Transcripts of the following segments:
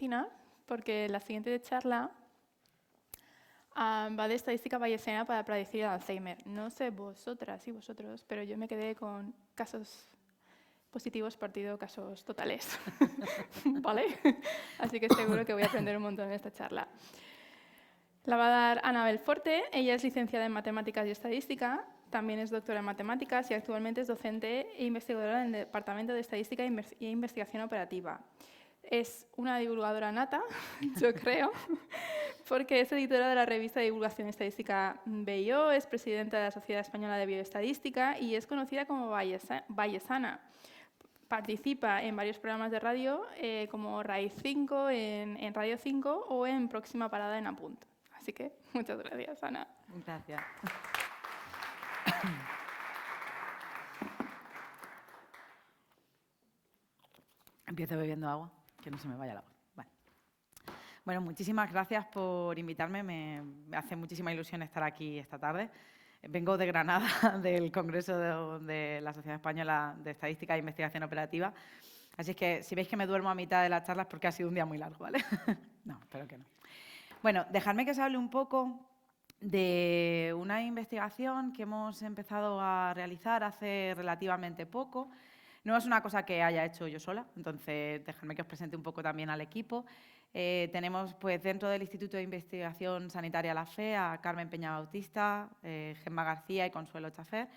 rutina porque la siguiente charla va de estadística bayesiana para predecir el Alzheimer. No sé vosotras y vosotros, pero yo me quedé con casos positivos partido casos totales. ¿Vale? Así que seguro que voy a aprender un montón en esta charla. La va a dar Ana Belforte. Ella es licenciada en Matemáticas y Estadística. También es doctora en Matemáticas y actualmente es docente e investigadora en el Departamento de Estadística e Investigación Operativa. Es una divulgadora nata, yo creo, porque es editora de la revista de divulgación estadística BIO, es presidenta de la Sociedad Española de Bioestadística y es conocida como bayesana. Participa en varios programas de radio, como Raíz 5 en Radio 5 o en Próxima Parada en Apunt. Así que muchas gracias, Ana. Gracias. Empiezo bebiendo agua, que no se me vaya la voz. Vale. Bueno, muchísimas gracias por invitarme. Me hace muchísima ilusión estar aquí esta tarde. Vengo de Granada, del Congreso de la Sociedad Española de Estadística e Investigación Operativa. Así es que si veis que me duermo a mitad de las charlas es porque ha sido un día muy largo, ¿vale? No, espero que no. Bueno, dejadme que os hable un poco de una investigación que hemos empezado a realizar hace relativamente poco. No es una cosa que haya hecho yo sola, entonces dejadme que os presente un poco también al equipo. Tenemos pues, dentro del Instituto de Investigación Sanitaria La Fe a Carmen Peña Bautista, Gemma García y Consuelo Chafer.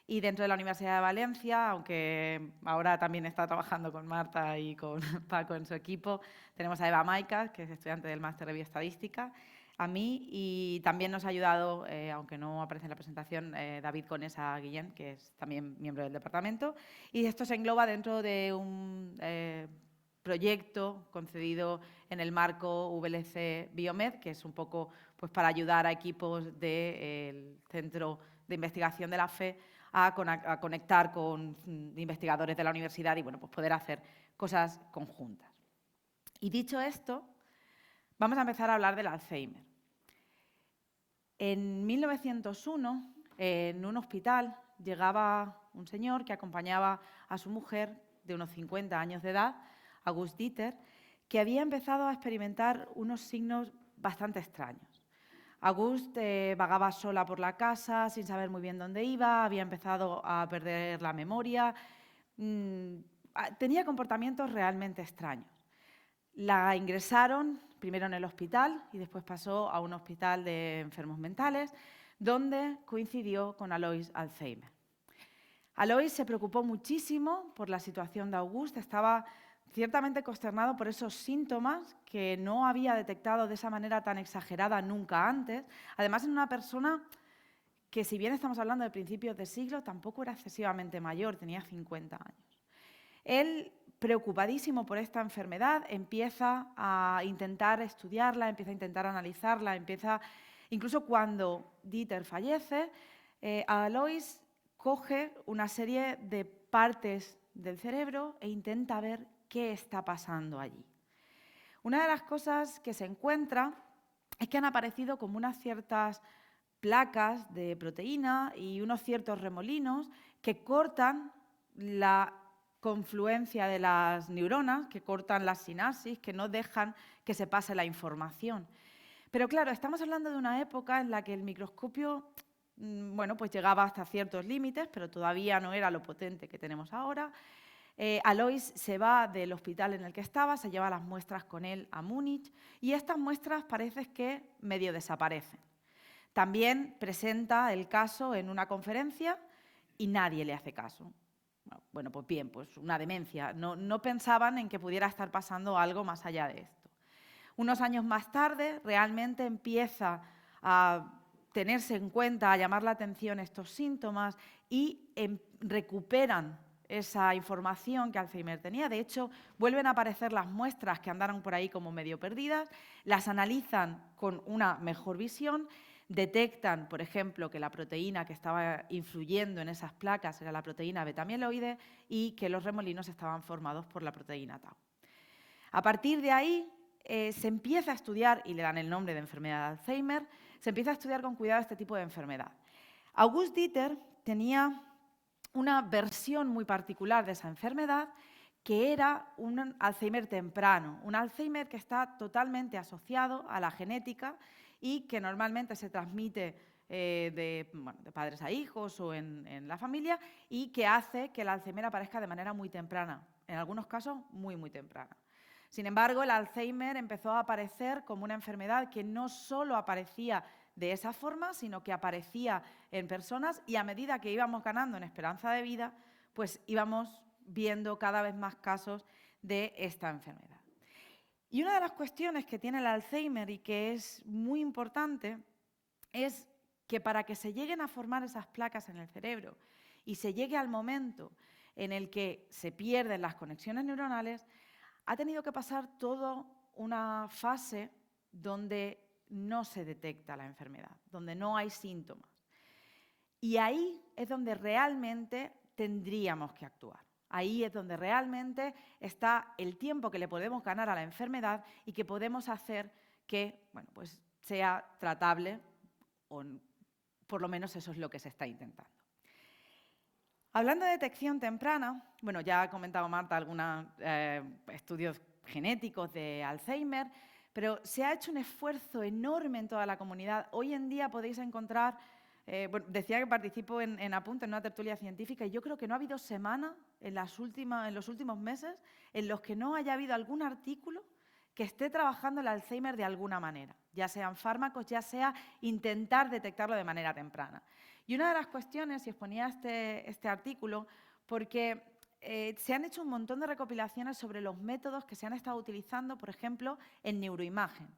Y dentro de la Universidad de Valencia, aunque ahora también está trabajando con Marta y con Paco en su equipo, tenemos a Eva Maicas, que es estudiante del Máster de Bioestadística, a mí, y también nos ha ayudado, aunque no aparece en la presentación, David Conesa Guillén, que es también miembro del departamento. Y esto se engloba dentro de un proyecto concedido en el marco VLC Biomed, que es un poco pues, para ayudar a equipos del Centro de Investigación de la Fe a conectar con investigadores de la universidad y bueno, pues poder hacer cosas conjuntas. Y dicho esto, vamos a empezar a hablar del Alzheimer. En 1901, en un hospital, llegaba un señor que acompañaba a su mujer de unos 50 años de edad, August Dieter, que había empezado a experimentar unos signos bastante extraños. August vagaba sola por la casa sin saber muy bien dónde iba, había empezado a perder la memoria, tenía comportamientos realmente extraños. La ingresaron primero en el hospital y después pasó a un hospital de enfermos mentales, donde coincidió con Alois Alzheimer. Alois se preocupó muchísimo por la situación de August, estaba ciertamente consternado por esos síntomas que no había detectado de esa manera tan exagerada nunca antes. Además, en una persona que, si bien estamos hablando de principios de siglo, tampoco era excesivamente mayor, tenía 50 años. Él, preocupadísimo por esta enfermedad, empieza a intentar estudiarla, empieza a intentar analizarla, incluso cuando Dieter fallece, Alois coge una serie de partes del cerebro e intenta ver qué está pasando allí. Una de las cosas que se encuentra es que han aparecido como unas ciertas placas de proteína y unos ciertos remolinos que cortan la confluencia de las neuronas, que cortan las sinapsis, que no dejan que se pase la información. Pero claro, estamos hablando de una época en la que el microscopio bueno, pues llegaba hasta ciertos límites, pero todavía no era lo potente que tenemos ahora. Alois se va del hospital en el que estaba, se lleva las muestras con él a Múnich y estas muestras parece que medio desaparecen. También presenta el caso en una conferencia y nadie le hace caso. Bueno, pues bien, pues una demencia. No pensaban en que pudiera estar pasando algo más allá de esto. Unos años más tarde, realmente empieza a tenerse en cuenta, a llamar la atención estos síntomas y recuperan esa información que Alzheimer tenía. De hecho, vuelven a aparecer las muestras que andaron por ahí como medio perdidas, las analizan con una mejor visión, detectan, por ejemplo, que la proteína que estaba influyendo en esas placas era la proteína beta-amiloide y que los remolinos estaban formados por la proteína tau. A partir de ahí se empieza a estudiar, y le dan el nombre de enfermedad de Alzheimer, se empieza a estudiar con cuidado este tipo de enfermedad. August Dieter tenía una versión muy particular de esa enfermedad que era un Alzheimer temprano, un Alzheimer que está totalmente asociado a la genética y que normalmente se transmite de padres a hijos o en la familia y que hace que el Alzheimer aparezca de manera muy temprana, en algunos casos muy, muy temprana. Sin embargo, el Alzheimer empezó a aparecer como una enfermedad que no solo aparecía de esa forma, sino que aparecía en personas y a medida que íbamos ganando en esperanza de vida, pues íbamos viendo cada vez más casos de esta enfermedad. Y una de las cuestiones que tiene el Alzheimer y que es muy importante es que para que se lleguen a formar esas placas en el cerebro y se llegue al momento en el que se pierden las conexiones neuronales, ha tenido que pasar toda una fase donde no se detecta la enfermedad, donde no hay síntomas. Y ahí es donde realmente tendríamos que actuar. Ahí es donde realmente está el tiempo que le podemos ganar a la enfermedad y que podemos hacer que pues sea tratable, o por lo menos eso es lo que se está intentando. Hablando de detección temprana, bueno, ya ha comentado Marta algunos estudios genéticos de Alzheimer, pero se ha hecho un esfuerzo enorme en toda la comunidad. Hoy en día podéis encontrar, bueno, decía que participo en Apunte, en una tertulia científica, y yo creo que no ha habido semana en los últimos meses en los que no haya habido algún artículo que esté trabajando el Alzheimer de alguna manera, ya sean fármacos, ya sea intentar detectarlo de manera temprana. Y una de las cuestiones, y os ponía este artículo, porque se han hecho un montón de recopilaciones sobre los métodos que se han estado utilizando, por ejemplo, en neuroimagen.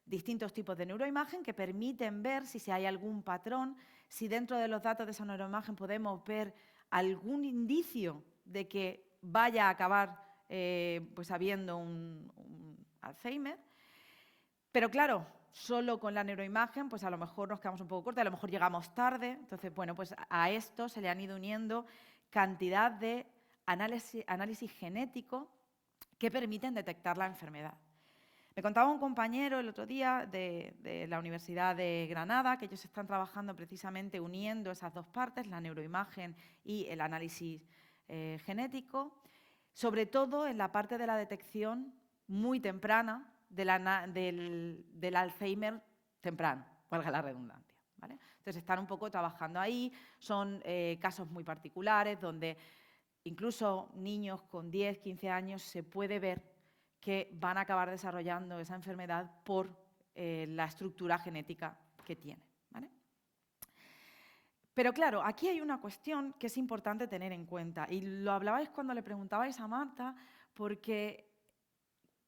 Distintos tipos de neuroimagen que permiten ver si hay algún patrón, si dentro de los datos de esa neuroimagen podemos ver algún indicio de que vaya a acabar pues habiendo un Alzheimer. Pero claro, solo con la neuroimagen, pues a lo mejor nos quedamos un poco cortos, a lo mejor llegamos tarde. Entonces, bueno, pues a esto se le han ido uniendo cantidad de análisis genético que permiten detectar la enfermedad. Me contaba un compañero el otro día de la Universidad de Granada que ellos están trabajando precisamente uniendo esas dos partes, la neuroimagen y el análisis genético, sobre todo en la parte de la detección muy temprana del Alzheimer temprano, valga la redundancia, ¿vale? Entonces están un poco trabajando ahí, son casos muy particulares donde incluso niños con 10, 15 años se puede ver que van a acabar desarrollando esa enfermedad por la estructura genética que tienen, ¿vale? Pero claro, aquí hay una cuestión que es importante tener en cuenta, y lo hablabais cuando le preguntabais a Marta, porque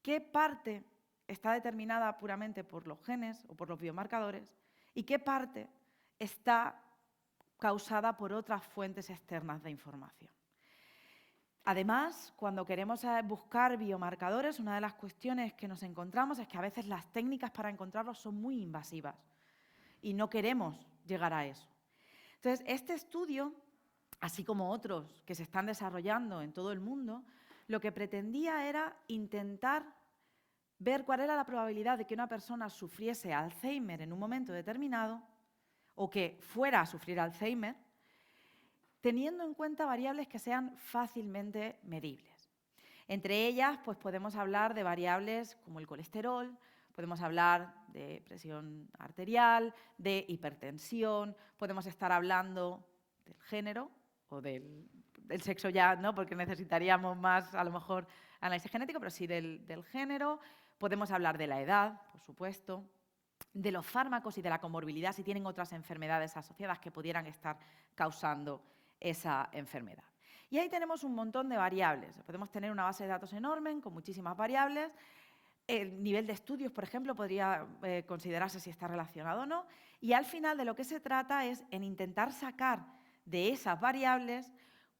¿qué parte está determinada puramente por los genes o por los biomarcadores y qué parte está causada por otras fuentes externas de información? Además, cuando queremos buscar biomarcadores, una de las cuestiones que nos encontramos es que a veces las técnicas para encontrarlos son muy invasivas y no queremos llegar a eso. Entonces, este estudio, así como otros que se están desarrollando en todo el mundo, lo que pretendía era intentar ver cuál era la probabilidad de que una persona sufriese Alzheimer en un momento determinado o que fuera a sufrir Alzheimer, teniendo en cuenta variables que sean fácilmente medibles. Entre ellas, pues podemos hablar de variables como el colesterol, podemos hablar de presión arterial, de hipertensión, podemos estar hablando del género o del sexo ya, ¿no? Porque necesitaríamos más, a lo mejor, análisis genético, pero sí del género. Podemos hablar de la edad, por supuesto, de los fármacos y de la comorbilidad, si tienen otras enfermedades asociadas que pudieran estar causando esa enfermedad. Y ahí tenemos un montón de variables. Podemos tener una base de datos enorme con muchísimas variables. El nivel de estudios, por ejemplo, podría considerarse si está relacionado o no. Y al final de lo que se trata es en intentar sacar de esas variables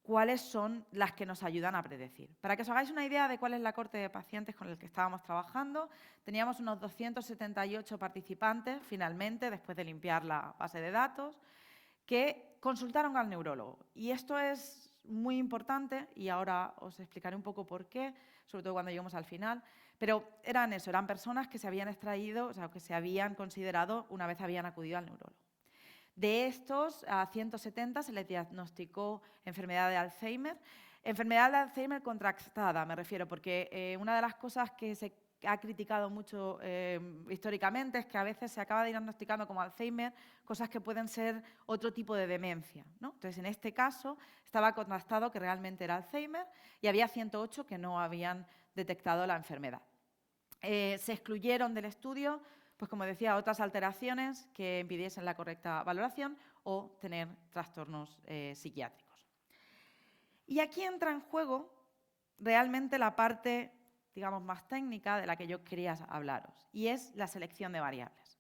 cuáles son las que nos ayudan a predecir. Para que os hagáis una idea de cuál es la cohorte de pacientes con el que estábamos trabajando, teníamos unos 278 participantes, finalmente, después de limpiar la base de datos, que consultaron al neurólogo. Y esto es muy importante y ahora os explicaré un poco por qué, sobre todo cuando lleguemos al final. Pero eran personas que se habían extraído, o sea, que se habían considerado una vez habían acudido al neurólogo. De estos, a 170 se les diagnosticó enfermedad de Alzheimer. Enfermedad de Alzheimer contrastada, me refiero, porque una de las cosas que se ha criticado mucho históricamente es que a veces se acaba diagnosticando como Alzheimer cosas que pueden ser otro tipo de demencia, ¿no? Entonces, en este caso, estaba contrastado que realmente era Alzheimer y había 108 que no habían detectado la enfermedad. Se excluyeron del estudio, pues como decía, otras alteraciones que impidiesen la correcta valoración o tener trastornos psiquiátricos. Y aquí entra en juego realmente la parte, digamos, más técnica de la que yo quería hablaros, y es la selección de variables.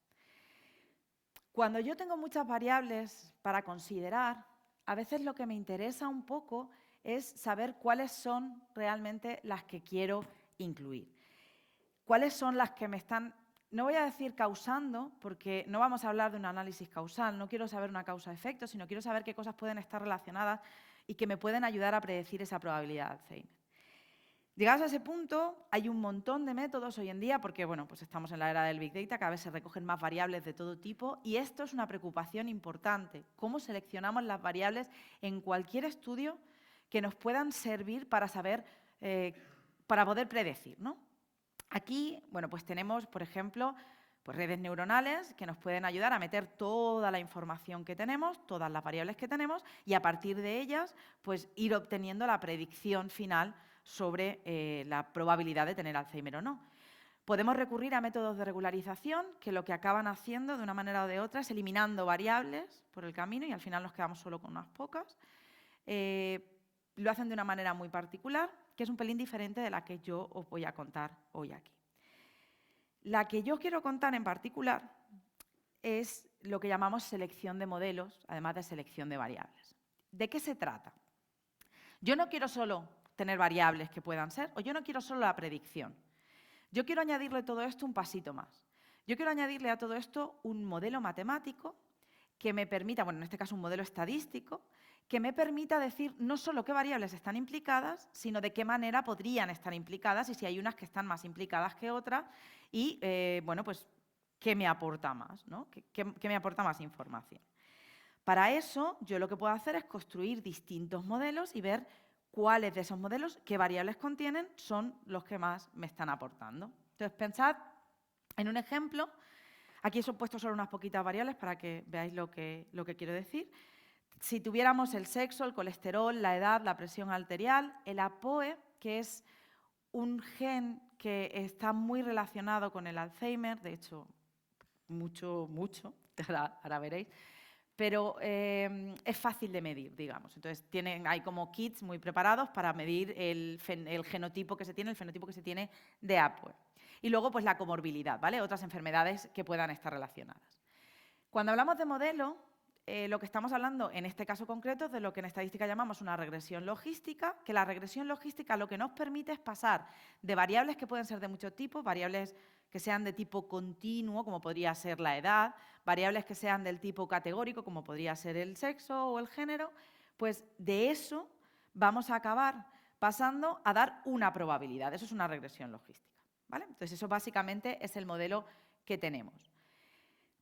Cuando yo tengo muchas variables para considerar, a veces lo que me interesa un poco es saber cuáles son realmente las que quiero incluir. Cuáles son las que me están, no voy a decir causando, porque no vamos a hablar de un análisis causal, no quiero saber una causa-efecto, sino quiero saber qué cosas pueden estar relacionadas y que me pueden ayudar a predecir esa probabilidad de Alzheimer. Llegados a ese punto, hay un montón de métodos hoy en día, porque bueno, pues estamos en la era del Big Data, cada vez se recogen más variables de todo tipo, y esto es una preocupación importante, cómo seleccionamos las variables en cualquier estudio que nos puedan servir para saber, para poder predecir, ¿no? Aquí, bueno, pues tenemos, por ejemplo, pues redes neuronales que nos pueden ayudar a meter toda la información que tenemos, todas las variables que tenemos, y a partir de ellas, pues ir obteniendo la predicción final sobre la probabilidad de tener Alzheimer o no. Podemos recurrir a métodos de regularización que lo que acaban haciendo de una manera o de otra es eliminando variables por el camino y al final nos quedamos solo con unas pocas. Lo hacen de una manera muy particular, que es un pelín diferente de la que yo os voy a contar hoy aquí. La que yo quiero contar en particular es lo que llamamos selección de modelos, además de selección de variables. ¿De qué se trata? Yo no quiero solo tener variables que puedan ser, o yo no quiero solo la predicción. Yo quiero añadirle a todo esto un pasito más. Yo quiero añadirle a todo esto un modelo matemático que me permita, bueno, en este caso un modelo estadístico, que me permita decir no solo qué variables están implicadas, sino de qué manera podrían estar implicadas y si hay unas que están más implicadas que otras y, bueno, pues, qué me aporta más, ¿no? ¿Qué me aporta más información? Para eso, yo lo que puedo hacer es construir distintos modelos y ver cuáles de esos modelos, qué variables contienen, son los que más me están aportando. Entonces, pensad en un ejemplo. Aquí os he puesto solo unas poquitas variables para que veáis lo que quiero decir. Si tuviéramos el sexo, el colesterol, la edad, la presión arterial, el APOE, que es un gen que está muy relacionado con el Alzheimer, de hecho, mucho, ahora veréis, pero es fácil de medir, digamos. Entonces, hay como kits muy preparados para medir el genotipo que se tiene, el fenotipo que se tiene de APOE. Y luego, pues la comorbilidad, ¿vale? Otras enfermedades que puedan estar relacionadas. Cuando hablamos de modelo, lo que estamos hablando en este caso concreto es de lo que en estadística llamamos una regresión logística, que la regresión logística lo que nos permite es pasar de variables que pueden ser de muchos tipos, variables que sean de tipo continuo, como podría ser la edad, variables que sean del tipo categórico, como podría ser el sexo o el género, pues de eso vamos a acabar pasando a dar una probabilidad. Eso es una regresión logística, ¿vale? Entonces, eso básicamente es el modelo que tenemos.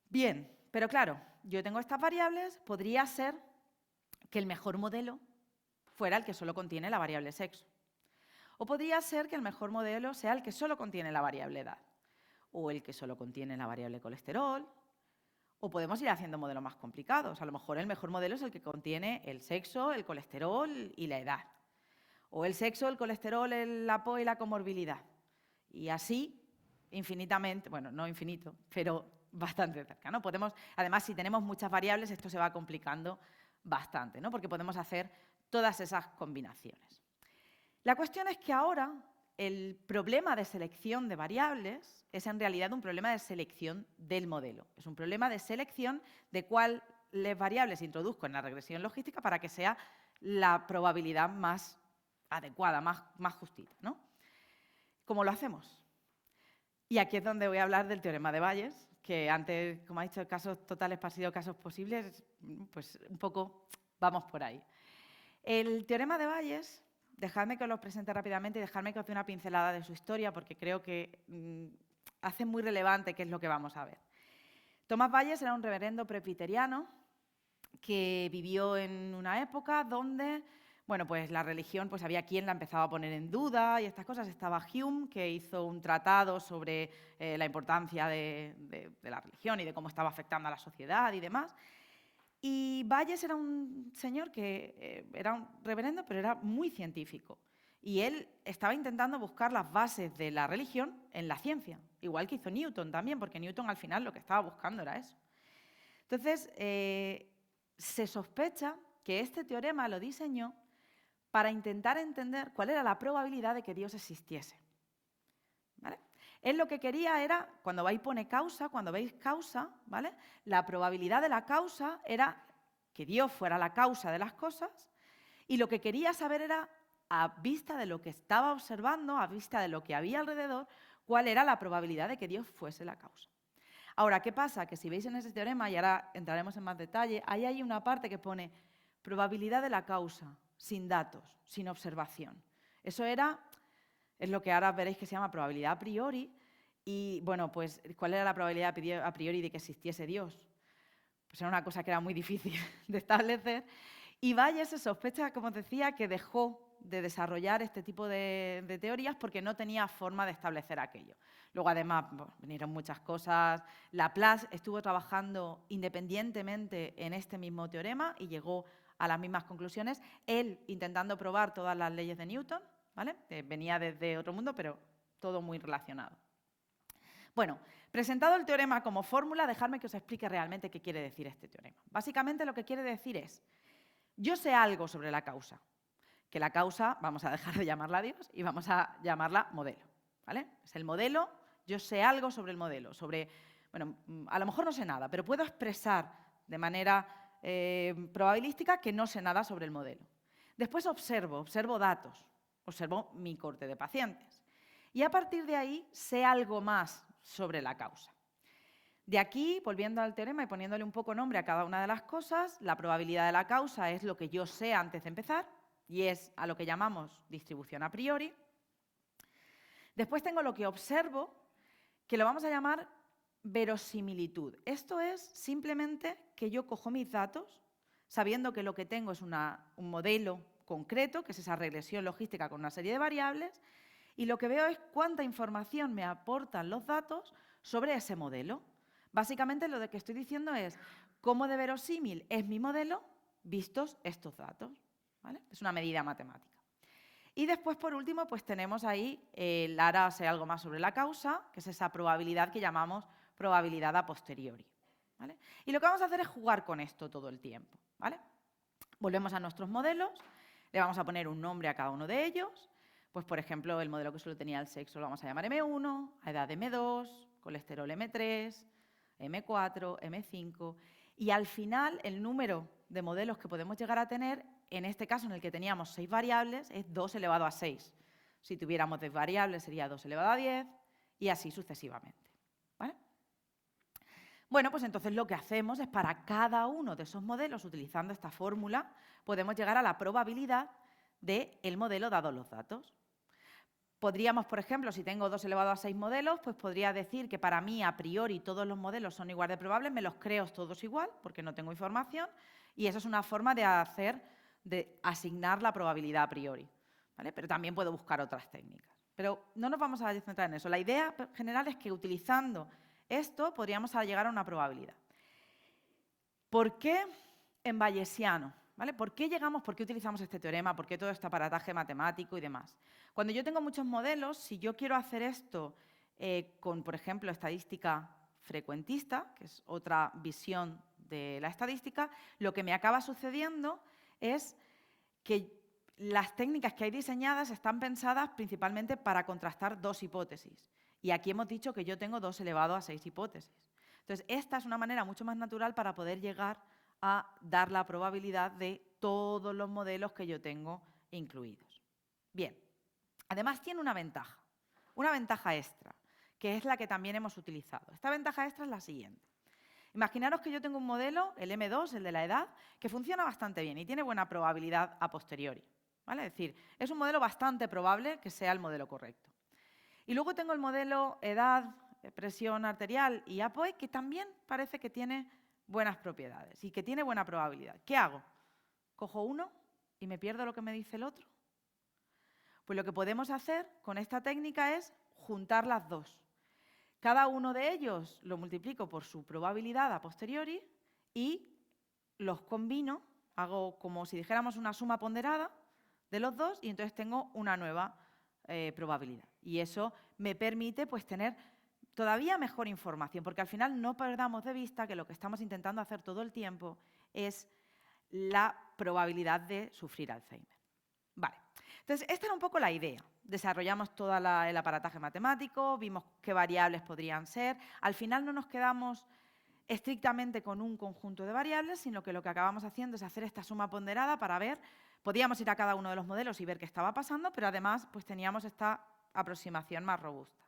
Bien, pero claro, yo tengo estas variables, podría ser que el mejor modelo fuera el que solo contiene la variable sexo. O podría ser que el mejor modelo sea el que solo contiene la variable edad, o el que solo contiene la variable colesterol, o podemos ir haciendo modelos más complicados. A lo mejor el mejor modelo es el que contiene el sexo, el colesterol y la edad. O el sexo, el colesterol, el APOE y la comorbilidad. Y así, infinitamente, bueno, no infinito, pero bastante cerca, ¿no? Además, si tenemos muchas variables, esto se va complicando bastante, ¿no? Porque podemos hacer todas esas combinaciones. La cuestión es que ahora el problema de selección de variables es en realidad un problema de selección del modelo. Es un problema de selección de cuáles variables introduzco en la regresión logística para que sea la probabilidad más adecuada, más justita, ¿no? ¿Cómo lo hacemos? Y aquí es donde voy a hablar del teorema de Bayes, que antes, como ha dicho, casos totales parecidos a casos posibles, pues un poco vamos por ahí. El teorema de Bayes, dejadme que os lo presente rápidamente y dejadme que os dé una pincelada de su historia, porque creo que hace muy relevante qué es lo que vamos a ver. Tomás Bayes era un reverendo presbiteriano que vivió en una época donde, Bueno, pues la religión, pues había quien la empezaba a poner en duda y estas cosas. Estaba Hume, que hizo un tratado sobre la importancia de la religión y de cómo estaba afectando a la sociedad y demás. Y Bayes era un señor que era un reverendo, pero era muy científico. Y él estaba intentando buscar las bases de la religión en la ciencia, igual que hizo Newton también, porque Newton al final lo que estaba buscando era eso. Entonces, se sospecha que este teorema lo diseñó para intentar entender cuál era la probabilidad de que Dios existiese. ¿Vale? Él lo que quería era, cuando vais pone causa, cuando veis causa, ¿vale? La probabilidad de la causa era que Dios fuera la causa de las cosas, y lo que quería saber era, a vista de lo que estaba observando, a vista de lo que había alrededor, cuál era la probabilidad de que Dios fuese la causa. Ahora, ¿qué pasa? Que si veis en ese teorema, y ahora entraremos en más detalle, ahí hay una parte que pone probabilidad de la causa, sin datos, sin observación. Eso es lo que ahora veréis que se llama probabilidad a priori. Y, bueno, pues, ¿cuál era la probabilidad a priori de que existiese Dios? Pues era una cosa que era muy difícil de establecer. Y Bayes se sospecha, como os decía, que dejó de desarrollar este tipo de teorías porque no tenía forma de establecer aquello. Luego, además, bueno, vinieron muchas cosas. Laplace estuvo trabajando independientemente en este mismo teorema y llegó a las mismas conclusiones, él intentando probar todas las leyes de Newton, ¿vale? Venía desde otro mundo, pero todo muy relacionado. Bueno, presentado el teorema como fórmula, dejadme que os explique realmente qué quiere decir este teorema. Básicamente lo que quiere decir es, yo sé algo sobre la causa, que la causa vamos a dejar de llamarla Dios y vamos a llamarla modelo, ¿vale? Es el modelo, yo sé algo sobre el modelo, bueno, a lo mejor no sé nada, pero puedo expresar de manera probabilística que no sé nada sobre el modelo. Después observo datos, observo mi corte de pacientes. Y a partir de ahí sé algo más sobre la causa. De aquí, volviendo al teorema y poniéndole un poco nombre a cada una de las cosas, la probabilidad de la causa es lo que yo sé antes de empezar y es a lo que llamamos distribución a priori. Después tengo lo que observo, que lo vamos a llamar verosimilitud. Esto es simplemente que yo cojo mis datos, sabiendo que lo que tengo es un modelo concreto, que es esa regresión logística con una serie de variables, y lo que veo es cuánta información me aportan los datos sobre ese modelo. Básicamente lo que estoy diciendo es cómo de verosímil es mi modelo vistos estos datos, ¿vale? Es una medida matemática. Y después, por último, pues tenemos ahí ahora sé algo más sobre la causa, que es esa probabilidad que llamamos probabilidad a posteriori, ¿vale? Y lo que vamos a hacer es jugar con esto todo el tiempo, ¿vale? Volvemos a nuestros modelos, le vamos a poner un nombre a cada uno de ellos. Pues, por ejemplo, el modelo que solo tenía el sexo lo vamos a llamar M1, a edad M2, colesterol M3, M4, M5. Y al final, el número de modelos que podemos llegar a tener, en este caso en el que teníamos 6 variables, es 2 elevado a 6. Si tuviéramos 10 variables, sería 2 elevado a 10 y así sucesivamente, ¿vale? Bueno, pues entonces lo que hacemos es para cada uno de esos modelos, utilizando esta fórmula, podemos llegar a la probabilidad del modelo dados los datos. Podríamos, por ejemplo, si tengo 2 elevado a 6 modelos, pues podría decir que para mí, a priori, todos los modelos son igual de probables, me los creo todos igual, porque no tengo información, y eso es una forma de asignar la probabilidad a priori, ¿vale? Pero también puedo buscar otras técnicas. Pero no nos vamos a centrar en eso. La idea general es que utilizando esto podríamos llegar a una probabilidad. ¿Por qué en bayesiano? ¿Vale? ¿Por qué utilizamos este teorema? ¿Por qué todo este aparataje matemático y demás? Cuando yo tengo muchos modelos, si yo quiero hacer esto con, por ejemplo, estadística frecuentista, que es otra visión de la estadística, lo que me acaba sucediendo es que las técnicas que hay diseñadas están pensadas principalmente para contrastar 2 hipótesis. Y aquí hemos dicho que yo tengo 2 elevado a 6 hipótesis. Entonces, esta es una manera mucho más natural para poder llegar a dar la probabilidad de todos los modelos que yo tengo incluidos. Bien, además tiene una ventaja extra, que es la que también hemos utilizado. Esta ventaja extra es la siguiente. Imaginaros que yo tengo un modelo, el M2, el de la edad, que funciona bastante bien y tiene buena probabilidad a posteriori, ¿vale? Es decir, es un modelo bastante probable que sea el modelo correcto. Y luego tengo el modelo edad, presión arterial y APOE, que también parece que tiene buenas propiedades y que tiene buena probabilidad. ¿Qué hago? Cojo uno y me pierdo lo que me dice el otro. Pues lo que podemos hacer con esta técnica es juntar las dos. Cada uno de ellos lo multiplico por su probabilidad a posteriori y los combino, hago como si dijéramos una suma ponderada de los dos y entonces tengo una nueva probabilidad. Y eso me permite pues, tener todavía mejor información, porque al final no perdamos de vista que lo que estamos intentando hacer todo el tiempo es la probabilidad de sufrir Alzheimer. Vale, entonces esta era un poco la idea. Desarrollamos todo el aparataje matemático, vimos qué variables podrían ser. Al final no nos quedamos estrictamente con un conjunto de variables, sino que lo que acabamos haciendo es hacer esta suma ponderada para ver, podíamos ir a cada uno de los modelos y ver qué estaba pasando, pero además pues, teníamos esta aproximación más robusta.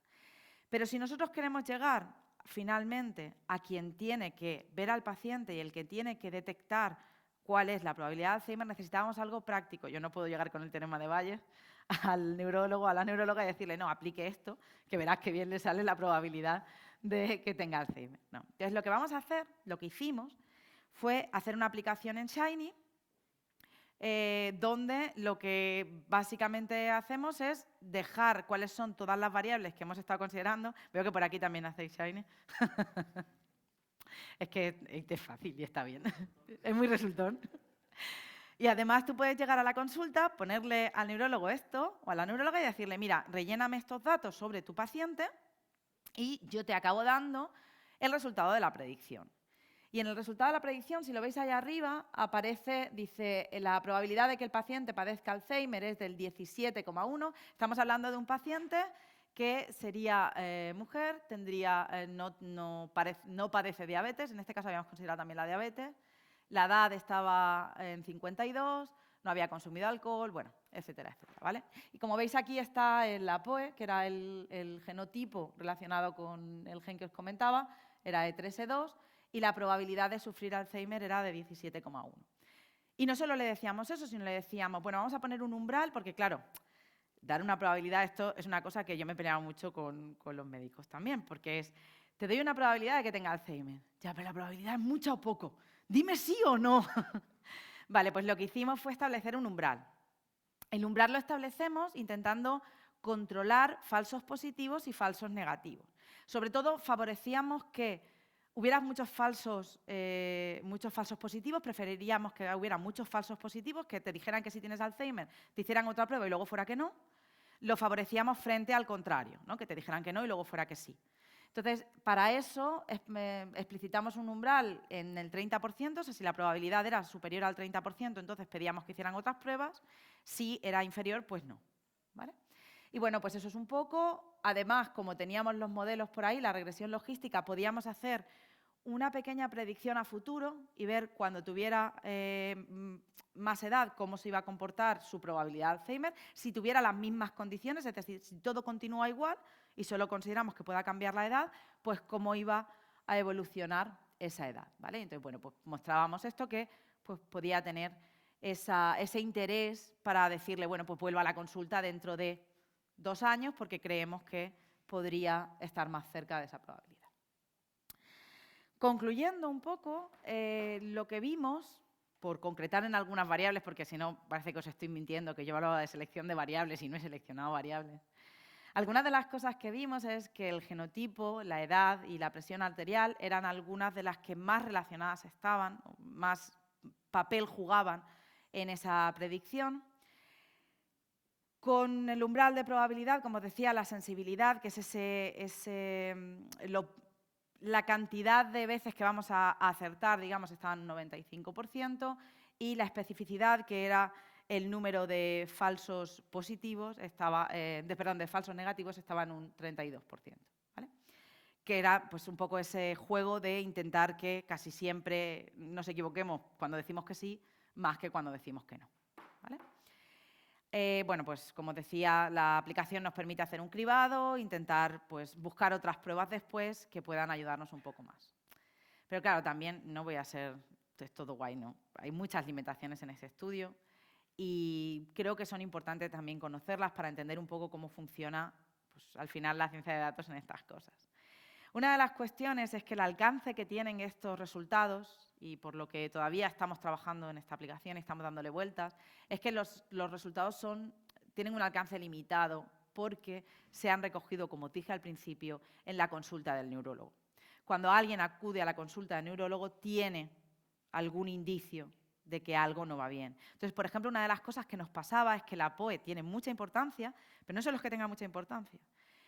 Pero si nosotros queremos llegar finalmente a quien tiene que ver al paciente y el que tiene que detectar cuál es la probabilidad de Alzheimer, necesitábamos algo práctico. Yo no puedo llegar con el teorema de Bayes al neurólogo, a la neuróloga y decirle, no, aplique esto, que verás que bien le sale la probabilidad de que tenga Alzheimer. No. Entonces, lo que vamos a hacer, lo que hicimos, fue hacer una aplicación en Shiny, donde lo que básicamente hacemos es dejar cuáles son todas las variables que hemos estado considerando. Veo que por aquí también hacéis Shiny. Es que es fácil y está bien. Es muy resultón. Y además tú puedes llegar a la consulta, ponerle al neurólogo esto o a la neuróloga y decirle, mira, relléname estos datos sobre tu paciente y yo te acabo dando el resultado de la predicción. Y en el resultado de la predicción, si lo veis allá arriba, aparece, dice, la probabilidad de que el paciente padezca Alzheimer es del 17,1. Estamos hablando de un paciente que sería mujer, tendría, no padece diabetes, en este caso habíamos considerado también la diabetes, la edad estaba en 52, no había consumido alcohol, bueno, etcétera, etcétera, ¿vale? Y como veis aquí está el APOE, que era el genotipo relacionado con el gen que os comentaba, era E3E2, y la probabilidad de sufrir Alzheimer era de 17,1. Y no solo le decíamos eso, sino le decíamos, bueno, vamos a poner un umbral, porque claro, dar una probabilidad, esto es una cosa que yo me he peleado mucho con los médicos también, porque es, te doy una probabilidad de que tenga Alzheimer. Ya, pero la probabilidad es mucha o poco. Dime sí o no. Vale, pues lo que hicimos fue establecer un umbral. El umbral lo establecemos intentando controlar falsos positivos y falsos negativos. Sobre todo, favorecíamos que hubiera muchos falsos positivos, preferiríamos que hubiera muchos falsos positivos, que te dijeran que si tienes Alzheimer, te hicieran otra prueba y luego fuera que no. Lo favorecíamos frente al contrario, ¿no? Que te dijeran que no y luego fuera que sí. Entonces, para eso explicitamos un umbral en el 30%, o sea, si la probabilidad era superior al 30%, entonces pedíamos que hicieran otras pruebas, si era inferior, pues no, ¿vale? Y bueno, pues eso es un poco. Además, como teníamos los modelos por ahí, la regresión logística, podíamos hacer una pequeña predicción a futuro y ver cuando tuviera más edad cómo se iba a comportar su probabilidad de Alzheimer, si tuviera las mismas condiciones, es decir, si todo continúa igual y solo consideramos que pueda cambiar la edad, pues cómo iba a evolucionar esa edad, ¿vale? Entonces, bueno, pues mostrábamos esto que pues, podía tener ese interés para decirle, bueno, pues vuelva a la consulta dentro de 2 años porque creemos que podría estar más cerca de esa probabilidad. Concluyendo un poco, lo que vimos, por concretar en algunas variables, porque si no parece que os estoy mintiendo, que yo hablaba de selección de variables y no he seleccionado variables. Algunas de las cosas que vimos es que el genotipo, la edad y la presión arterial eran algunas de las que más relacionadas estaban, más papel jugaban en esa predicción. Con el umbral de probabilidad, como os decía, la sensibilidad, que es la cantidad de veces que vamos a acertar, digamos, estaba en un 95%, y la especificidad, que era el número de falsos positivos, de falsos negativos, estaba en un 32%, ¿vale? Que era pues, un poco ese juego de intentar que casi siempre nos equivoquemos cuando decimos que sí, más que cuando decimos que no, ¿vale? Bueno, pues como decía, la aplicación nos permite hacer un cribado, intentar pues, buscar otras pruebas después que puedan ayudarnos un poco más. Pero claro, también no voy a ser es todo guay, ¿no? Hay muchas limitaciones en ese estudio y creo que son importantes también conocerlas para entender un poco cómo funciona pues, al final la ciencia de datos en estas cosas. Una de las cuestiones es que el alcance que tienen estos resultados y por lo que todavía estamos trabajando en esta aplicación y estamos dándole vueltas, es que los resultados tienen un alcance limitado porque se han recogido, como dije al principio, en la consulta del neurólogo. Cuando alguien acude a la consulta del neurólogo, tiene algún indicio de que algo no va bien. Entonces, por ejemplo, una de las cosas que nos pasaba es que la APOE tiene mucha importancia, pero no solo es que tenga mucha importancia,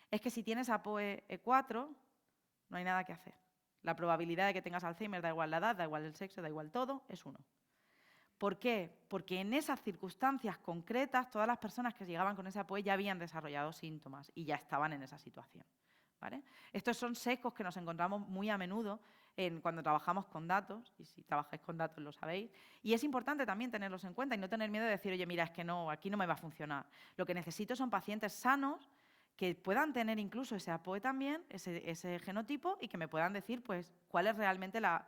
es que si tienes APOE 4, no hay nada que hacer. La probabilidad de que tengas Alzheimer, da igual la edad, da igual el sexo, da igual todo, es 1. ¿Por qué? Porque en esas circunstancias concretas, todas las personas que llegaban con ese APOE ya habían desarrollado síntomas y ya estaban en esa situación, ¿vale? Estos son sesgos que nos encontramos muy a menudo cuando trabajamos con datos, y si trabajáis con datos lo sabéis, y es importante también tenerlos en cuenta y no tener miedo de decir, oye, mira, es que no, aquí no me va a funcionar. Lo que necesito son pacientes sanos que puedan tener incluso ese APOE también, ese genotipo, y que me puedan decir pues, cuál es realmente la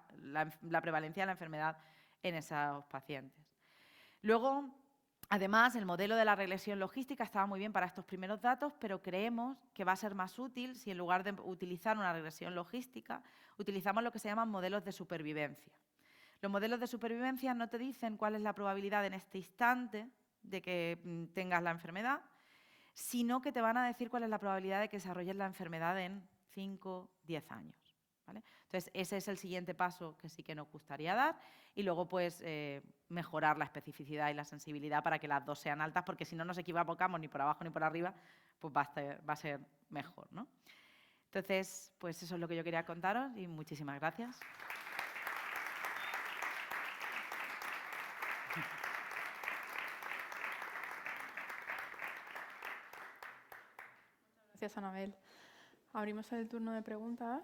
prevalencia de la enfermedad en esos pacientes. Luego, además, el modelo de la regresión logística estaba muy bien para estos primeros datos, pero creemos que va a ser más útil si en lugar de utilizar una regresión logística, utilizamos lo que se llaman modelos de supervivencia. Los modelos de supervivencia no te dicen cuál es la probabilidad en este instante de que tengas la enfermedad, sino que te van a decir cuál es la probabilidad de que desarrolles la enfermedad en 5, 10 años. ¿Vale? Entonces, ese es el siguiente paso que sí que nos gustaría dar y luego pues mejorar la especificidad y la sensibilidad para que las dos sean altas, porque si no nos equivocamos ni por abajo ni por arriba, pues va a ser mejor, ¿no? Entonces, pues eso es lo que yo quería contaros y muchísimas gracias. Gracias, Anabel. Abrimos el turno de preguntas.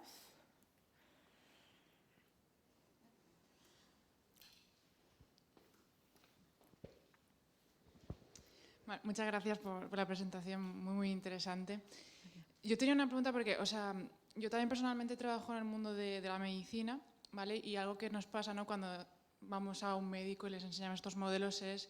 Bueno, muchas gracias por la presentación, muy interesante. Yo tenía una pregunta porque, o sea, yo también personalmente trabajo en el mundo de la medicina, ¿vale? Y algo que nos pasa, ¿no?, cuando vamos a un médico y les enseñamos estos modelos es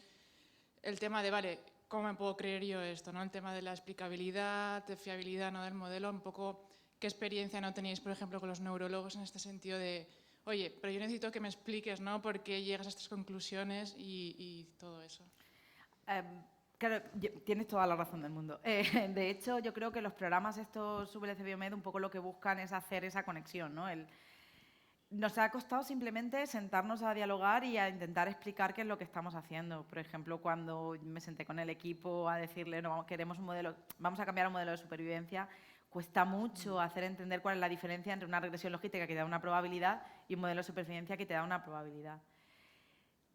el tema de, vale, ¿cómo me puedo creer yo esto?, ¿no? El tema de la explicabilidad, de fiabilidad, ¿no?, del modelo, un poco qué experiencia no tenéis, por ejemplo, con los neurólogos en este sentido de, oye, pero yo necesito que me expliques, ¿no?, por qué llegas a estas conclusiones y todo eso. Claro, tienes toda la razón del mundo. De hecho, yo creo que los programas estos VLC Biomed un poco lo que buscan es hacer esa conexión, ¿no? Nos ha costado simplemente sentarnos a dialogar y a intentar explicar qué es lo que estamos haciendo. Por ejemplo, cuando me senté con el equipo a decirle, no, queremos un modelo, vamos a cambiar un modelo de supervivencia, cuesta mucho hacer entender cuál es la diferencia entre una regresión logística que te da una probabilidad y un modelo de supervivencia que te da una probabilidad.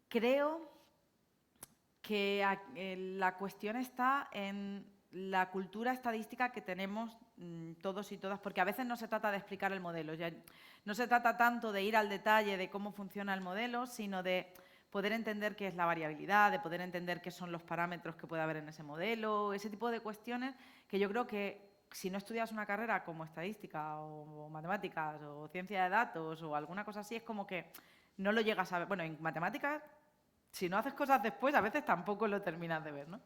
Creo que la cuestión está en la cultura estadística que tenemos todos y todas, porque a veces no se trata de explicar el modelo, ya no se trata tanto de ir al detalle de cómo funciona el modelo, sino de poder entender qué es la variabilidad, de poder entender qué son los parámetros que puede haber en ese modelo, ese tipo de cuestiones que yo creo que si no estudias una carrera como estadística o matemáticas o ciencia de datos o alguna cosa así, es como que no lo llegas a ver. Bueno, en matemáticas, si no haces cosas después, a veces tampoco lo terminas de ver, ¿no?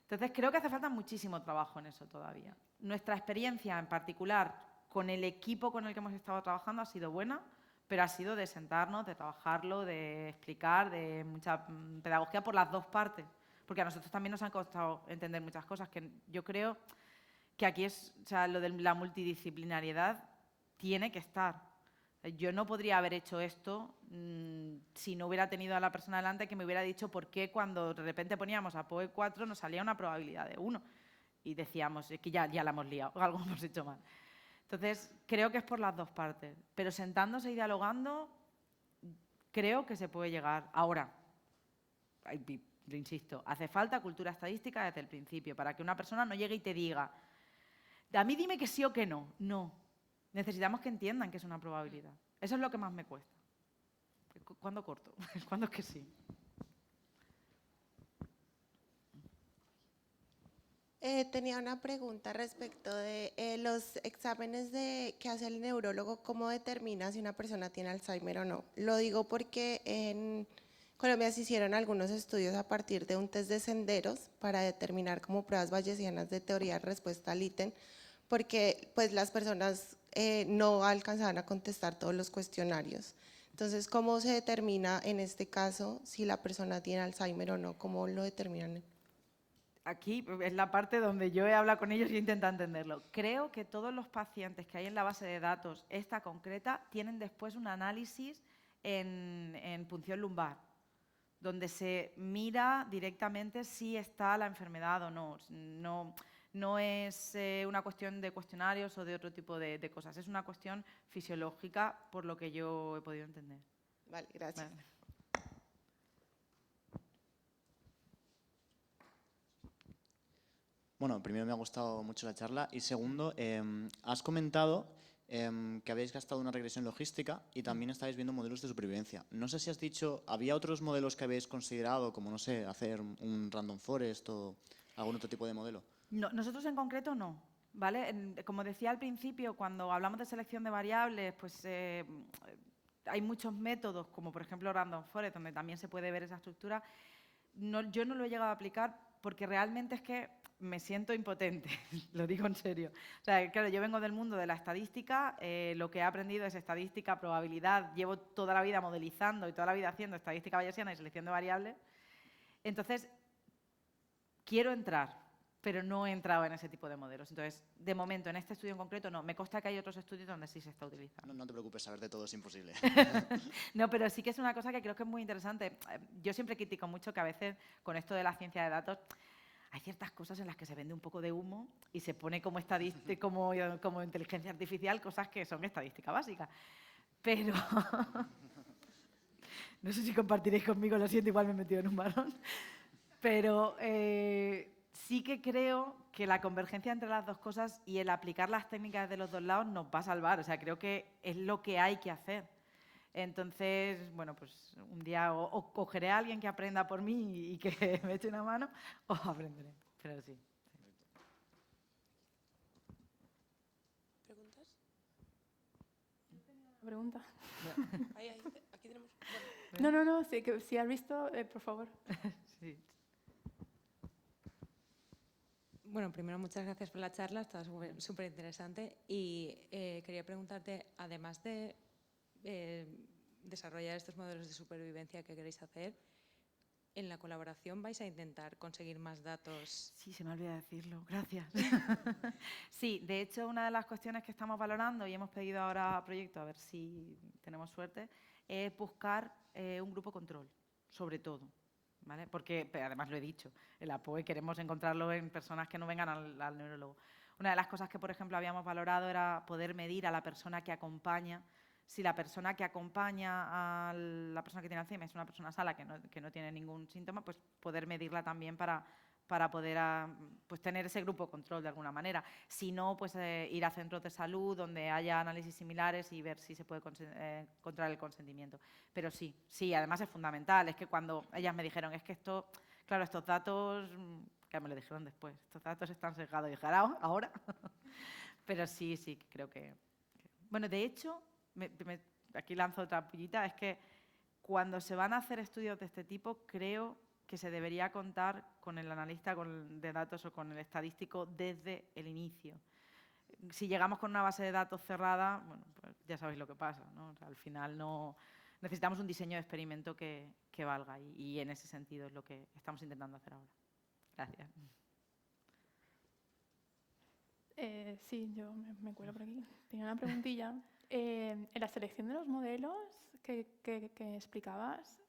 Entonces, creo que hace falta muchísimo trabajo en eso todavía. Nuestra experiencia, en particular, con el equipo con el que hemos estado trabajando ha sido buena, pero ha sido de sentarnos, de trabajarlo, de explicar, de mucha pedagogía por las dos partes, porque a nosotros también nos han costado entender muchas cosas, que yo creo que aquí o sea, lo de la multidisciplinariedad tiene que estar. Yo no podría haber hecho esto si no hubiera tenido a la persona delante que me hubiera dicho por qué cuando de repente poníamos APOE 4 nos salía una probabilidad de 1 y decíamos, es que ya la hemos liado, o algo hemos hecho mal. Entonces, creo que es por las dos partes, pero sentándose y dialogando, creo que se puede llegar. Ahora, lo insisto, hace falta cultura estadística desde el principio, para que una persona no llegue y te diga, a mí dime que sí o que no. No. Necesitamos que entiendan que es una probabilidad. Eso es lo que más me cuesta. ¿Cuándo corto? ¿Cuándo es que sí? Tenía una pregunta respecto de los exámenes que hace el neurólogo, ¿cómo determina si una persona tiene Alzheimer o no? Lo digo porque en Colombia se hicieron algunos estudios a partir de un test de senderos para determinar como pruebas bayesianas de teoría de respuesta al ítem, porque pues las personas no alcanzaban a contestar todos los cuestionarios. Entonces, ¿cómo se determina en este caso si la persona tiene Alzheimer o no? ¿Cómo lo determinan? Aquí es la parte donde yo he hablado con ellos y he intentado entenderlo. Creo que todos los pacientes que hay en la base de datos, esta concreta, tienen después un análisis en punción lumbar, donde se mira directamente si está la enfermedad o no. No es una cuestión de cuestionarios o de otro tipo de cosas. Es una cuestión fisiológica, por lo que yo he podido entender. Vale, gracias. Vale. Bueno, primero me ha gustado mucho la charla y segundo, has comentado que habéis gastado una regresión logística y también estáis viendo modelos de supervivencia. No sé si has dicho, ¿había otros modelos que habéis considerado, como, no sé, hacer un random forest o algún otro tipo de modelo? No, nosotros en concreto no, ¿vale? Como decía al principio, cuando hablamos de selección de variables, pues hay muchos métodos, como por ejemplo Random Forest, donde también se puede ver esa estructura. Yo no lo he llegado a aplicar porque realmente es que me siento impotente, lo digo en serio. O sea, claro, yo vengo del mundo de la estadística, lo que he aprendido es estadística, probabilidad, llevo toda la vida modelizando y toda la vida haciendo estadística bayesiana y selección de variables. Entonces, quiero entrar, pero no he entrado en ese tipo de modelos. Entonces, de momento, en este estudio en concreto, no. Me consta que hay otros estudios donde sí se está utilizando. No te preocupes, saber de todo es imposible. No, pero sí que es una cosa que creo que es muy interesante. Yo siempre critico mucho que a veces con esto de la ciencia de datos hay ciertas cosas en las que se vende un poco de humo y se pone como como inteligencia artificial cosas que son estadística básica. Pero no sé si compartiréis conmigo, lo siento, igual me he metido en un marrón. Pero sí que creo que la convergencia entre las dos cosas y el aplicar las técnicas de los dos lados nos va a salvar. O sea, creo que es lo que hay que hacer. Entonces, bueno, pues un día o cogeré a alguien que aprenda por mí y que me eche una mano, o aprenderé. Pero sí. ¿Preguntas? Pregunta. Aquí tenemos. No, sí, que si has visto, por favor. Sí. Bueno, primero muchas gracias por la charla, está súper interesante y quería preguntarte, además de desarrollar estos modelos de supervivencia que queréis hacer, ¿en la colaboración vais a intentar conseguir más datos? Sí, se me olvidó decirlo, gracias. Sí, de hecho, una de las cuestiones que estamos valorando y hemos pedido ahora a proyecto, a ver si tenemos suerte, es buscar un grupo control, sobre todo. ¿Vale? Porque, pero además lo he dicho, el APOE queremos encontrarlo en personas que no vengan al neurólogo. Una de las cosas que, por ejemplo, habíamos valorado era poder medir a la persona que acompaña. Si la persona que acompaña a la persona que tiene Alzheimer es una persona sana que no tiene ningún síntoma, pues poder medirla también para poder pues tener ese grupo control de alguna manera. Si no, pues ir a centros de salud donde haya análisis similares y ver si se puede controlar el consentimiento. Pero sí, además es fundamental. Es que cuando ellas me dijeron, es que esto, claro, estos datos, que me lo dijeron después, estos datos están sesgados. Y dije, ahora. Pero sí, creo que... Bueno, de hecho, aquí lanzo otra pullita, es que cuando se van a hacer estudios de este tipo, creo que se debería contar con el analista de datos o con el estadístico desde el inicio. Si llegamos con una base de datos cerrada, bueno, pues ya sabéis lo que pasa, ¿no? O sea, al final no necesitamos un diseño de experimento que valga y en ese sentido es lo que estamos intentando hacer ahora. Gracias. Sí, yo me cuelo por aquí. Tenía una preguntilla. En la selección de los modelos que explicabas,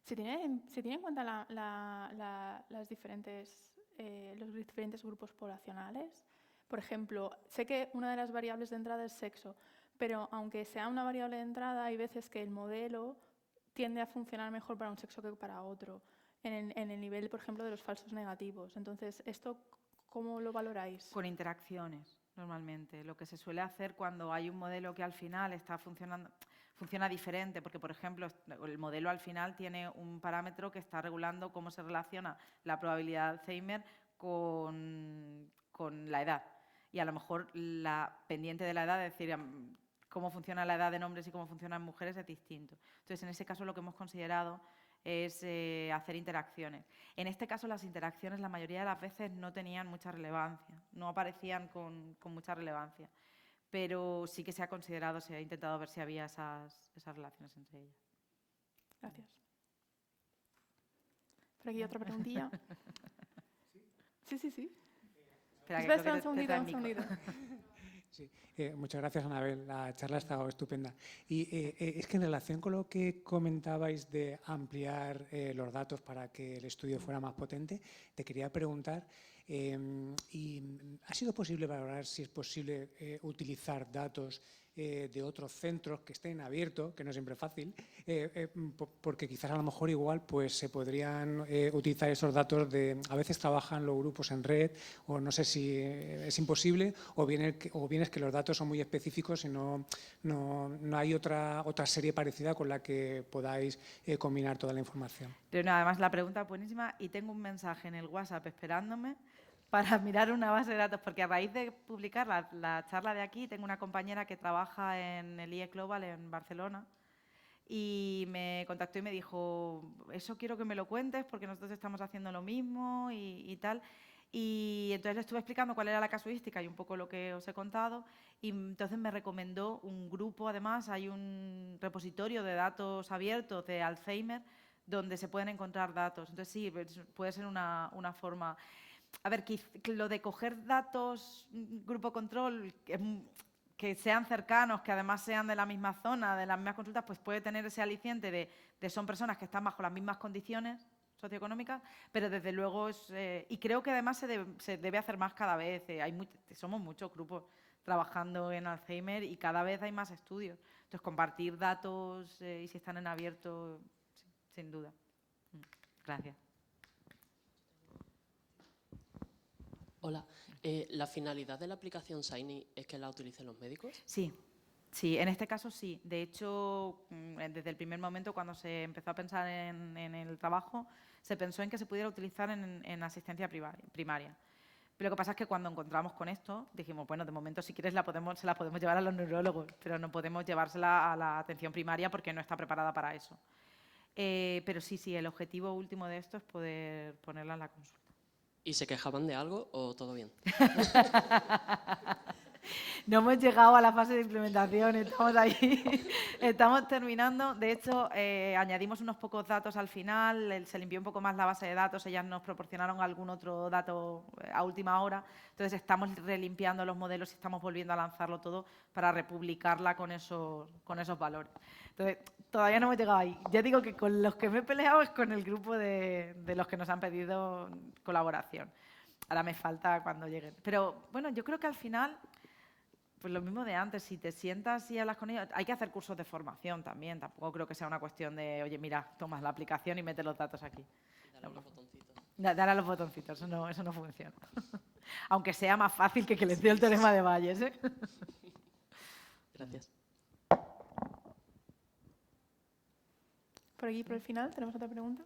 ¿se tiene en cuenta los diferentes grupos poblacionales? Por ejemplo, sé que una de las variables de entrada es sexo, pero aunque sea una variable de entrada, hay veces que el modelo tiende a funcionar mejor para un sexo que para otro, en el nivel, por ejemplo, de los falsos negativos. Entonces, ¿esto cómo lo valoráis? Con interacciones, normalmente. Lo que se suele hacer cuando hay un modelo que al final funciona diferente, porque, por ejemplo, el modelo al final tiene un parámetro que está regulando cómo se relaciona la probabilidad de Alzheimer con la edad. Y a lo mejor la pendiente de la edad, es decir, cómo funciona la edad en hombres y cómo funciona en mujeres es distinto. Entonces, en ese caso, lo que hemos considerado es hacer interacciones. En este caso, las interacciones la mayoría de las veces no tenían mucha relevancia, no aparecían con mucha relevancia. pero sí que se ha considerado, se ha intentado ver si había esas relaciones entre ellas. Gracias. Por aquí otra preguntilla. Sí, sí, sí. Espera, Espera, creo un que te segundito, trae un el micro. segundito. Sí, muchas gracias, Anabel. La charla ha estado estupenda. Y es que en relación con lo que comentabais de ampliar los datos para que el estudio fuera más potente, te quería preguntar, ¿ha sido posible valorar si es posible utilizar datos de otros centros que estén abiertos, que no siempre es fácil, porque quizás a lo mejor igual pues se podrían utilizar esos datos a veces trabajan los grupos en red, o no sé si es imposible, o bien es que los datos son muy específicos y no hay otra serie parecida con la que podáis combinar toda la información. Pero no, además la pregunta es buenísima y tengo un mensaje en el WhatsApp esperándome para mirar una base de datos, porque a raíz de publicar la charla de aquí, tengo una compañera que trabaja en el IE Global en Barcelona y me contactó y me dijo, eso quiero que me lo cuentes porque nosotros estamos haciendo lo mismo y tal. Y entonces le estuve explicando cuál era la casuística y un poco lo que os he contado, y entonces me recomendó un grupo, además hay un repositorio de datos abiertos de Alzheimer donde se pueden encontrar datos. Entonces sí, puede ser una forma. A ver, lo de coger datos, grupo control, que sean cercanos, que además sean de la misma zona, de las mismas consultas, pues puede tener ese aliciente de son personas que están bajo las mismas condiciones socioeconómicas, pero desde luego y creo que además se debe hacer más cada vez. Somos muchos grupos trabajando en Alzheimer y cada vez hay más estudios. Entonces, compartir datos y si están en abierto, sin duda. Gracias. Hola, ¿la finalidad de la aplicación Shiny es que la utilicen los médicos? Sí, sí, en este caso sí. De hecho, desde el primer momento cuando se empezó a pensar en el trabajo, se pensó en que se pudiera utilizar en asistencia primaria. Pero lo que pasa es que cuando encontramos con esto, dijimos, bueno, de momento si quieres se la podemos llevar a los neurólogos, pero no podemos llevársela a la atención primaria porque no está preparada para eso. Pero sí, el objetivo último de esto es poder ponerla en la consulta. ¿Y se quejaban de algo o todo bien? No hemos llegado a la fase de implementación, estamos ahí, estamos terminando. De hecho, añadimos unos pocos datos al final, se limpió un poco más la base de datos, ellas nos proporcionaron algún otro dato a última hora. Entonces, estamos relimpiando los modelos y estamos volviendo a lanzarlo todo para republicarla con esos valores. Entonces, todavía no hemos llegado ahí. Ya digo que con los que me he peleado es con el grupo de los que nos han pedido colaboración. Ahora me falta cuando lleguen. Pero, bueno, yo creo que al final, pues lo mismo de antes, si te sientas y hablas con ellos, hay que hacer cursos de formación también. Tampoco creo que sea una cuestión de, oye, mira, tomas la aplicación y metes los datos aquí. Darle los botoncitos. Dar a los botoncitos, eso no funciona. Aunque sea más fácil que les dé el teorema de Bayes, ¿eh? Gracias. Por aquí, por el final, ¿tenemos otra pregunta?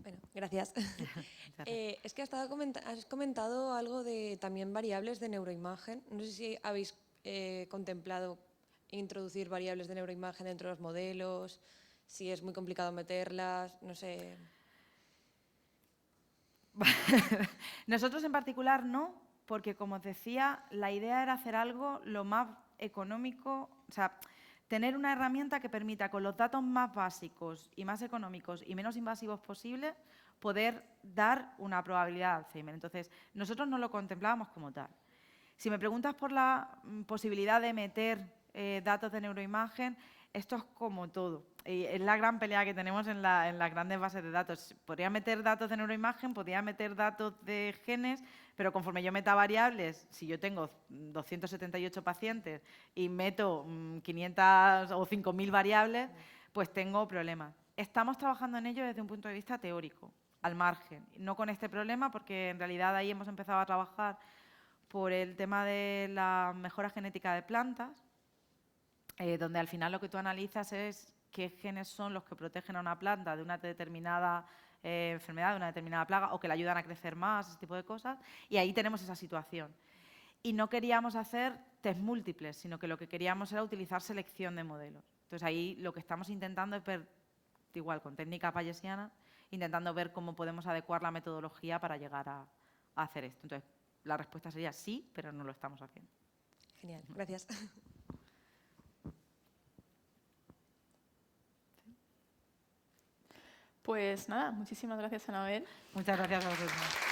Bueno, gracias. Es que has comentado algo de también variables de neuroimagen. No sé si habéis contemplado introducir variables de neuroimagen dentro de los modelos, si es muy complicado meterlas, no sé. Nosotros en particular no, porque como os decía, la idea era hacer algo lo más económico, o sea, tener una herramienta que permita con los datos más básicos y más económicos y menos invasivos posibles poder dar una probabilidad de Alzheimer. Entonces, nosotros no lo contemplábamos como tal. Si me preguntas por la posibilidad de meter datos de neuroimagen, esto es como todo. Es la gran pelea que tenemos en las grandes bases de datos. Podría meter datos de neuroimagen, podría meter datos de genes, pero conforme yo meta variables, si yo tengo 278 pacientes y meto 500 o 5.000 variables, pues tengo problemas. Estamos trabajando en ello desde un punto de vista teórico, al margen. No con este problema, porque en realidad ahí hemos empezado a trabajar por el tema de la mejora genética de plantas, donde al final lo que tú analizas es qué genes son los que protegen a una planta de una determinada enfermedad, de una determinada plaga, o que le ayudan a crecer más, ese tipo de cosas, y ahí tenemos esa situación. Y no queríamos hacer test múltiples, sino que lo que queríamos era utilizar selección de modelos. Entonces ahí lo que estamos intentando es ver, igual con técnica bayesiana, intentando ver cómo podemos adecuar la metodología para llegar a hacer esto. Entonces, la respuesta sería sí, pero no lo estamos haciendo. Genial, gracias. Pues nada, muchísimas gracias, Anabel. Muchas gracias a vosotros.